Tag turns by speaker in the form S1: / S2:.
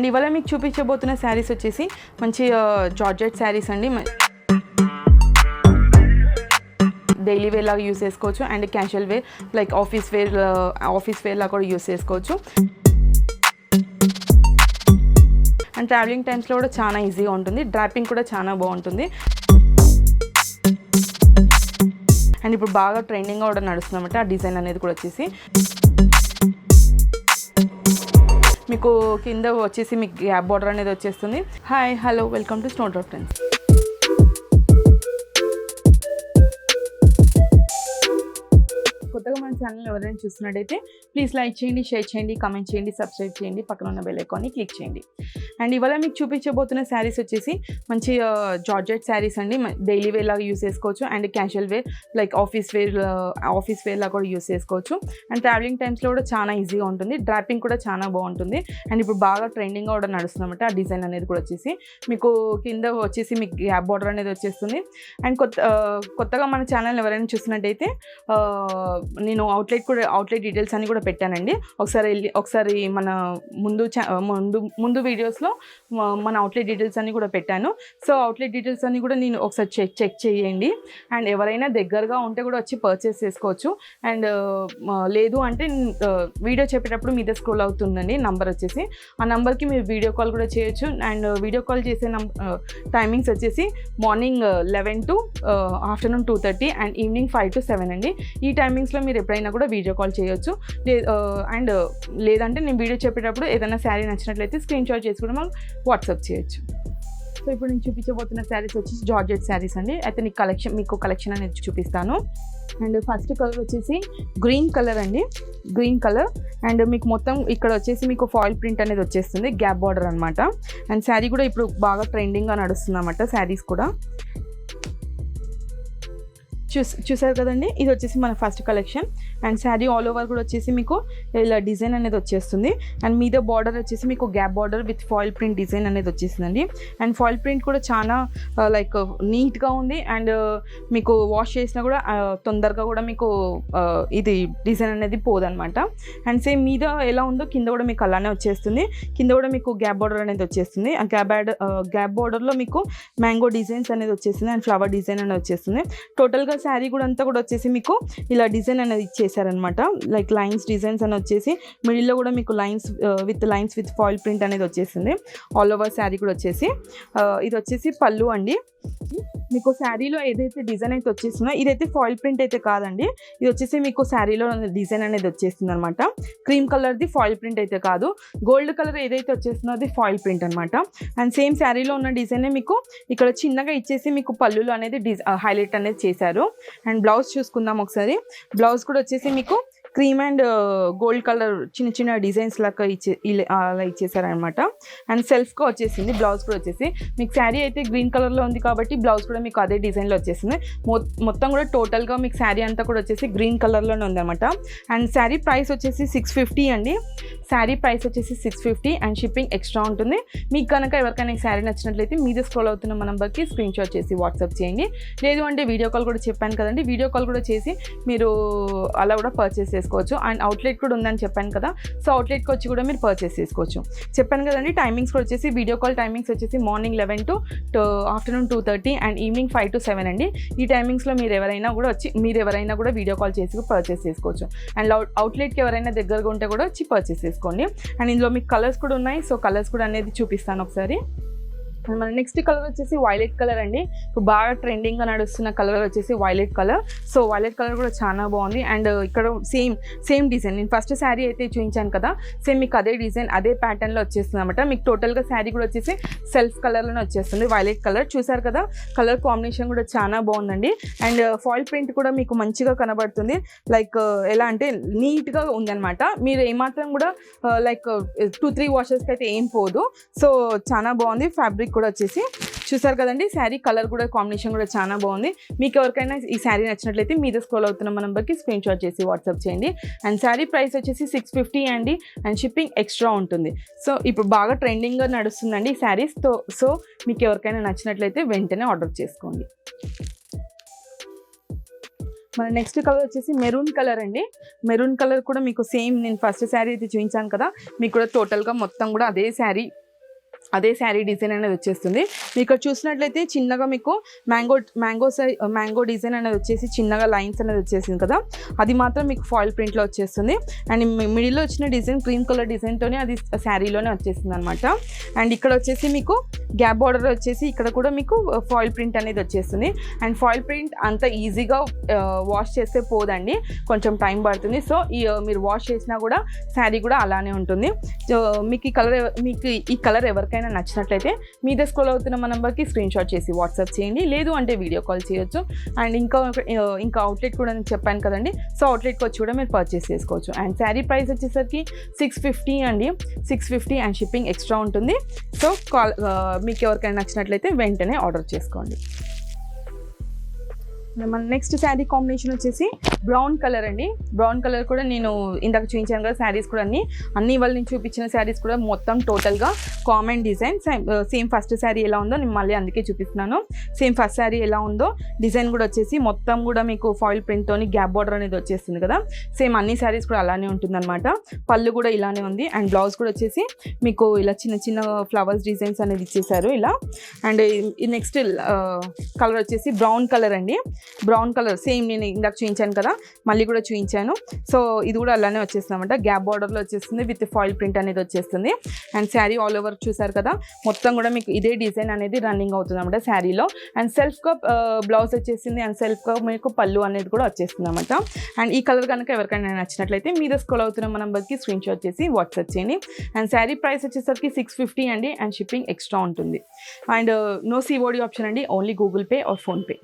S1: ఇవాళ మీకు చూపించబోతున్న శారీస్ వచ్చేసి మంచి జార్జెట్ శారీస్ అండి. డైలీ వేర్ లాగా యూస్ చేసుకోవచ్చు and casual wear like office wear లాగా కూడా యూస్ చేసుకోవచ్చు. అండ్ ట్రావెలింగ్ టైమ్స్లో కూడా చాలా ఈజీగా ఉంటుంది. డ్రాపింగ్ కూడా చాలా బాగుంటుంది. అండ్ ఇప్పుడు బాగా ట్రెండింగ్గా కూడా నడుస్తుందన్నమాట ఆ డిజైన్ అనేది కూడా వచ్చేసి. మీకు కింద వచ్చేసి మీకు గ్యాప్ బార్డర్ అనేది వచ్చేస్తుంది. Hi hello welcome to stone drop trends. కొత్తగా మన ఛానల్ ఎవరైనా చూస్తున్నట్టయితే ప్లీజ్ లైక్ చేయండి, షేర్ చేయండి, కమెంట్ చేయండి, సబ్స్క్రైబ్ చేయండి, పక్కన ఉన్న బెల్ ఐకాన్ని క్లిక్ చేయండి. అండ్ ఇవాళ మీకు చూపించబోతున్న శారీస్ వచ్చేసి మంచి జార్జెట్ శారీస్ అండి. డైలీ వేర్ లాగా యూస్ చేసుకోవచ్చు and casual wear like office wear లాగా కూడా యూస్ చేసుకోవచ్చు. అండ్ ట్రావెలింగ్ టైమ్స్లో కూడా చాలా ఈజీగా ఉంటుంది. డ్రాపింగ్ కూడా చాలా బాగుంటుంది. అండ్ ఇప్పుడు బాగా ట్రెండింగ్గా కూడా నడుస్తుందన్నమాట ఆ డిజైన్ అనేది కూడా వచ్చేసి. మీకు కింద వచ్చేసి మీకు గ్యాప్ బార్డర్ అనేది వచ్చేస్తుంది. అండ్ కొత్తగా మన ఛానల్ ఎవరైనా చూస్తున్నట్టయితే నేను అవుట్లెట్ డీటెయిల్స్ అని కూడా పెట్టానండి. ఒకసారి మన ముందు వీడియోస్లో మన అవుట్లెట్ డీటెయిల్స్ అన్ని కూడా పెట్టాను. సో అవుట్లెట్ డీటెయిల్స్ అన్ని కూడా నేను ఒకసారి చెక్ చేయండి. అండ్ ఎవరైనా దగ్గరగా ఉంటే కూడా వచ్చి పర్చేస్ చేసుకోవచ్చు. అండ్ లేదు అంటే వీడియో చెప్పేటప్పుడు మీద స్క్రోల్ అవుతుందండి నంబర్ వచ్చేసి. ఆ నెంబర్కి మీరు వీడియో కాల్ కూడా చేయొచ్చు. అండ్ వీడియో కాల్ చేసే టైమింగ్స్ వచ్చేసి morning 11 to afternoon 2:30 and evening 5 to 7 అండి. ఈ టైమింగ్స్లో మీరు ఎప్పుడైనా కూడా వీడియో కాల్ చేయొచ్చు. అండ్ లేదంటే నేను వీడియో చెప్పేటప్పుడు ఏదైనా శారీ నచ్చినట్లయితే స్క్రీన్ షాట్ చేసి కూడా మాకు వాట్సాప్ చేయొచ్చు. సో ఇప్పుడు నేను చూపించబోతున్న శారీస్ వచ్చేసి జార్జెట్ శారీస్ అండి. అయితే మీకు కలెక్షన్ అనేది చూపిస్తాను. అండ్ ఫస్ట్ కలర్ వచ్చేసి గ్రీన్ కలర్ అండి. గ్రీన్ కలర్ అండ్ మీకు మొత్తం ఇక్కడ వచ్చేసి మీకు ఫాయిల్ ప్రింట్ అనేది వచ్చేస్తుంది, గ్యాప్ బార్డర్ అనమాట. అండ్ శారీ కూడా ఇప్పుడు బాగా ట్రెండింగ్గా నడుస్తుంది అన్నమాట శారీస్ కూడా. చూసారు కదండి, ఇది వచ్చేసి మన first collection. And sari all over కూడా వచ్చేసి మీకు ఇలా డిజైన్ అనేది వచ్చేస్తుంది. అండ్ మీద బార్డర్ వచ్చేసి మీకు gap border with foil print design అనేది వచ్చేసిందండి. అండ్ ఫాయిల్ ప్రింట్ కూడా చాలా లైక్ నీట్గా ఉంది. అండ్ మీకు వాష్ చేసినా కూడా తొందరగా కూడా మీకు ఇది డిజైన్ అనేది పోదనమాట. అండ్ సేమ్ మీద ఎలా ఉందో కింద కూడా మీకు అలానే వచ్చేస్తుంది. కింద కూడా మీకు గ్యాప్ బార్డర్ అనేది వచ్చేస్తుంది. ఆ గ్యాప్ బార్డర్లో మీకు మ్యాంగో డిజైన్స్ అనేది వచ్చేస్తుంది అండ్ ఫ్లవర్ డిజైన్ అనేది వచ్చేస్తుంది. టోటల్గా శారీ కూడా అంతా కూడా వచ్చేసి మీకు ఇలా డిజైన్ అనేది ఇచ్చేసారనమాట. లైక్ లైన్స్ డిజైన్స్ అని వచ్చేసి మిడిల్లో కూడా మీకు లైన్స్ విత్ ఫాయిల్ ప్రింట్ అనేది వచ్చేసింది. ఆల్ ఓవర్ శారీ కూడా వచ్చేసి ఇది వచ్చేసి పళ్ళు అండి. మీకు శారీలో ఏదైతే డిజైన్ అయితే వచ్చేస్తుందో ఇదైతే ఫాయిల్ ప్రింట్ అయితే కాదండి. ఇది వచ్చేసి మీకు శారీలో డిజైన్ అనేది వచ్చేస్తుంది అనమాట. క్రీమ్ కలర్ది ఫాయిల్ ప్రింట్ అయితే కాదు. గోల్డ్ కలర్ ఏదైతే వచ్చేస్తుందో అది ఫాయిల్ ప్రింట్ అనమాట. అండ్ సేమ్ శారీలో ఉన్న డిజైనే మీకు ఇక్కడ చిన్నగా ఇచ్చేసి మీకు పళ్ళులో అనేది హైలైట్ అనేది చేశారు. అండ్ బ్లౌజ్ చూసుకుందాం ఒకసారి. బ్లౌజ్ కూడా వచ్చేసి మీకు క్రీమ్ అండ్ గోల్డ్ కలర్ చిన్న చిన్న డిజైన్స్ లాగా అలా ఇచ్చేసారనమాట. అండ్ సెల్ఫ్గా వచ్చేసింది బ్లౌజ్ కూడా వచ్చేసి. మీకు శారీ అయితే గ్రీన్ కలర్లో ఉంది కాబట్టి బ్లౌజ్ కూడా మీకు అదే డిజైన్లో వచ్చేసింది. మొత్తం కూడా టోటల్గా మీకు శారీ అంతా కూడా వచ్చేసి గ్రీన్ కలర్లోనే ఉందన్నమాట. అండ్ శారీ ప్రైస్ వచ్చేసి 650 అండి. శారీ ప్రైస్ వచ్చేసి 650 అండ్ షిప్పింగ్ ఎక్స్ట్రా ఉంటుంది. మీకు కనుక ఎవరికైనా ఈ శారీ నచ్చినట్లయితే మీద స్క్రోల్ అవుతున్న మా నెంబర్కి స్క్రీన్ షాట్ చేసి వాట్సాప్ చేయండి. లేదు అంటే వీడియో కాల్ కూడా చెప్పాను కదండి, వీడియో కాల్ కూడా చేసి మీరు అలా కూడా పర్చేస్ చేసుకోవచ్చు. అండ్ అవుట్లెట్ కూడా ఉందని చెప్పాను కదా, సో అవుట్లెట్కి వచ్చి కూడా మీరు పర్చేస్ చేసుకోవచ్చు. చెప్పాను కదండి టైమింగ్స్ కూడా వచ్చేసి వీడియో కాల్ టైమింగ్స్ వచ్చేసి morning 11 to afternoon 2:30 and evening 5 to 7 అండి. ఈ టైమింగ్స్లో మీరు ఎవరైనా కూడా వీడియో కాల్ చేసి పర్చేస్ చేసుకోవచ్చు. అండ్ అవుట్లెట్కి ఎవరైనా దగ్గరగా ఉంటే కూడా వచ్చి పర్చేస్ చేసుకోండి. అండ్ ఇందులో మీకు కలర్స్ కూడా ఉన్నాయి. సో కలర్స్ కూడా అనేది చూపిస్తాను ఒకసారి. మన నెక్స్ట్ కలర్ వచ్చేసి వైలెట్ కలర్ అండి. ఇప్పుడు బాగా ట్రెండింగ్గా నడుస్తున్న కలర్ వచ్చేసి violet colour. So violet colour కూడా చాలా బాగుంది. అండ్ ఇక్కడ సేమ్ డిజైన్ నేను ఫస్ట్ శారీ అయితే చూపించాను కదా, సేమ్ మీకు అదే డిజైన్ అదే ప్యాటర్న్లో వచ్చేస్తుంది అనమాట. మీకు టోటల్గా శారీ కూడా వచ్చేసి సెల్ఫ్ కలర్లోనే వచ్చేస్తుంది వైలెట్ కలర్. చూసారు కదా, కలర్ కాంబినేషన్ కూడా చాలా బాగుందండి. అండ్ ఫాయిల్ ప్రింట్ కూడా మీకు మంచిగా కనబడుతుంది. లైక్ ఎలా అంటే నీట్గా ఉందన్నమాట. మీరు ఏమాత్రం కూడా లైక్ 2-3 వాషెస్కి అయితే ఏం పోదు. సో చాలా బాగుంది. ఫ్యాబ్రిక్ కూడా వచ్చేసి చూసారు కదండి, శారీ కలర్ కూడా కాంబినేషన్ కూడా చాలా బాగుంది. మీకు ఎవరికైనా ఈ శారీ నచ్చినట్లయితే మీద స్క్రోల్ అవుతున్న మా నెంబర్కి స్క్రీన్ షాట్ చేసి వాట్సాప్ చేయండి. అండ్ శారీ ప్రైస్ వచ్చేసి 650 అండి అండ్ షిప్పింగ్ ఎక్స్ట్రా ఉంటుంది. సో ఇప్పుడు బాగా ట్రెండింగ్గా నడుస్తుందండి ఈ శారీస్. సో మీకు ఎవరికైనా నచ్చినట్లయితే వెంటనే ఆర్డర్ చేసుకోండి. మన నెక్స్ట్ కలర్ వచ్చేసి మెరూన్ కలర్ అండి. మెరూన్ కలర్ కూడా మీకు సేమ్ నేను ఫస్ట్ శారీ అయితే చూపించాను కదా, మీకు కూడా టోటల్గా మొత్తం కూడా అదే శారీ అదే శారీ డిజైన్ అనేది వచ్చేస్తుంది. మీకు ఇక్కడ చూసినట్లయితే చిన్నగా మీకు మ్యాంగో డిజైన్ అనేది వచ్చేసి చిన్నగా లైన్స్ అనేది వచ్చేసింది కదా, అది మాత్రం మీకు ఫాయిల్ ప్రింట్లో వచ్చేస్తుంది. అండ్ మిడిల్లో వచ్చిన డిజైన్ క్రీమ్ కలర్ డిజైన్తోనే అది శారీలోనే వచ్చేసింది అనమాట. అండ్ ఇక్కడ వచ్చేసి మీకు గ్యాప్ బార్డర్ వచ్చేసి ఇక్కడ కూడా మీకు ఫాయిల్ ప్రింట్ అనేది వచ్చేస్తుంది. అండ్ ఫాయిల్ ప్రింట్ అంత ఈజీగా వాష్ చేస్తే పోదండి, కొంచెం టైం పడుతుంది. సో మీరు వాష్ చేసినా కూడా శారీ కూడా అలానే ఉంటుంది. మీకు ఈ కలర్ ఎవరికైనా నచ్చినట్లయితే మీద స్క్రోల్ అవుతున్న మా నెంబర్కి స్క్రీన్ షాట్ చేసి వాట్సాప్ చేయండి, లేదు అంటే వీడియో కాల్ చేయొచ్చు. అండ్ ఇంకా అవుట్లెట్ కూడా నేను చెప్పాను కదండి, సో అవుట్లెట్కి వచ్చి కూడా మీరు పర్చేస్ చేసుకోవచ్చు. అండ్ శారీ ప్రైస్ వచ్చేసరికి 650 అండి, 650 అండ్ షిప్పింగ్ ఎక్స్ట్రా ఉంటుంది. సో మీకు ఎవరికైనా నచ్చినట్లయితే వెంటనే ఆర్డర్ చేసుకోండి. మన నెక్స్ట్ శారీ కాంబినేషన్ వచ్చేసి బ్రౌన్ కలర్ అండి. బ్రౌన్ కలర్ కూడా నేను ఇందాక చూపించాను కదా, శారీస్ కూడా అన్ని ఇవాళ నేను చూపించిన శారీస్ కూడా మొత్తం టోటల్గా common design. Same first sari ఎలా ఉందో నేను మళ్ళీ అందుకే చూపిస్తున్నాను. సేమ్ ఫస్ట్ శారీ ఎలా ఉందో డిజైన్ కూడా వచ్చేసి మొత్తం కూడా మీకు ఫాయిల్ ప్రింట్తోని గ్యాప్ బార్డర్ అనేది వచ్చేస్తుంది కదా, సేమ్ అన్ని శారీస్ కూడా అలానే ఉంటుందన్నమాట. పళ్ళు కూడా ఇలానే ఉంది. అండ్ బ్లౌజ్ కూడా వచ్చేసి మీకు ఇలా చిన్న చిన్న ఫ్లవర్స్ డిజైన్స్ అనేది ఇచ్చేసారు ఇలా. అండ్ నెక్స్ట్ కలర్ వచ్చేసి బ్రౌన్ కలర్ అండి. బ్రౌన్ కలర్ సేమ్ నేను ఇందాక చూపించాను కదా, మళ్ళీ కూడా చూపించాను. సో ఇది కూడా అలానే వచ్చేస్తుంది అనమాట, గ్యాప్ బార్డర్లో వచ్చేస్తుంది విత్ ఫాయిల్ ప్రింట్ అనేది వచ్చేస్తుంది. అండ్ శారీ ఆల్ ఓవర్ చూసారు కదా, మొత్తం కూడా మీకు ఇదే డిజైన్ అనేది రన్నింగ్ అవుతుంది అనమాట శారీలో. అండ్ సెల్ఫ్గా బ్లౌజ్ వచ్చేసింది, అండ్ సెల్ఫ్గా మీకు పళ్ళు అనేది కూడా వచ్చేస్తుంది అనమాట. అండ్ ఈ కలర్ కనుక ఎవరికైనా నచ్చినట్లయితే మీద స్క్రోల్ అవుతున్న మా నెంబర్కి స్క్రీన్ షాట్ చేసి వాట్సాప్ చేయండి. అండ్ శారీ ప్రైస్ వచ్చేసరికి 650 అండి, అండ్ షిప్పింగ్ ఎక్స్ట్రా ఉంటుంది. అండ్ నో సిఓడి ఆప్షన్ అండి, only Google pay are PhonePe.